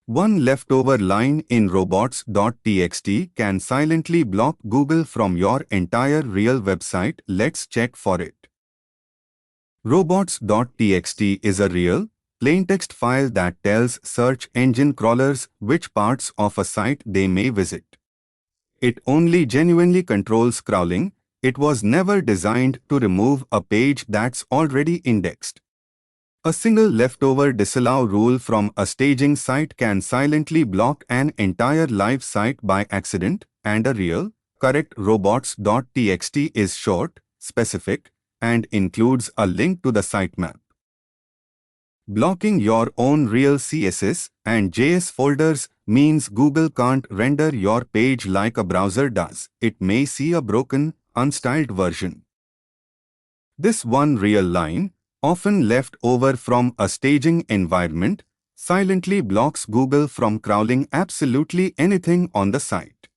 One leftover line in robots.txt can silently block Google from your entire real website. Let's check for it. Robots.txt is a real, plaintext file that tells search engine crawlers which parts of a site they may visit. It only genuinely controls crawling. It was never designed to remove a page that's already indexed. A single leftover disallow rule from a staging site can silently block an entire live site by accident, and a real, correct robots.txt is short, specific, and includes a link to the sitemap. Blocking your own real CSS and JS folders means Google can't render your page like a browser does. It may see a broken, unstyled version. This one real line, often left over from a staging environment, silently blocks Google from crawling absolutely anything on the site.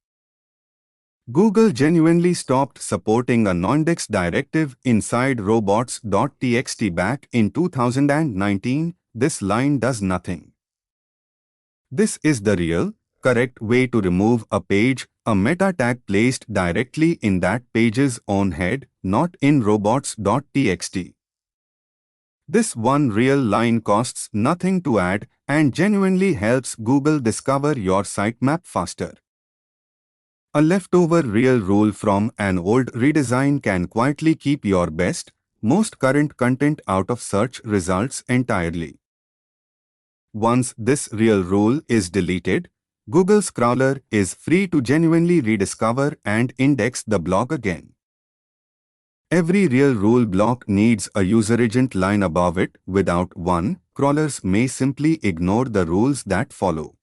Google genuinely stopped supporting a noindex directive inside robots.txt back in 2019. This line does nothing. This is the real, correct way to remove a page, a meta tag placed directly in that page's own head, not in robots.txt. This one real line costs nothing to add and genuinely helps Google discover your sitemap faster. A leftover real rule from an old redesign can quietly keep your best, most current content out of search results entirely. Once this real rule is deleted, Google's crawler is free to genuinely rediscover and index the blog again. Every real rule block needs a user agent line above it. Without one, crawlers may simply ignore the rules that follow.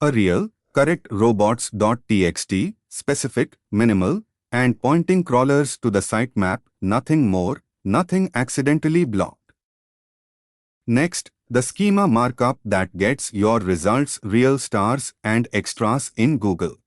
A real, correct robots.txt, specific, minimal, and pointing crawlers to the sitemap, nothing more, nothing accidentally blocked. Next, the schema markup that gets your results real stars and extras in Google.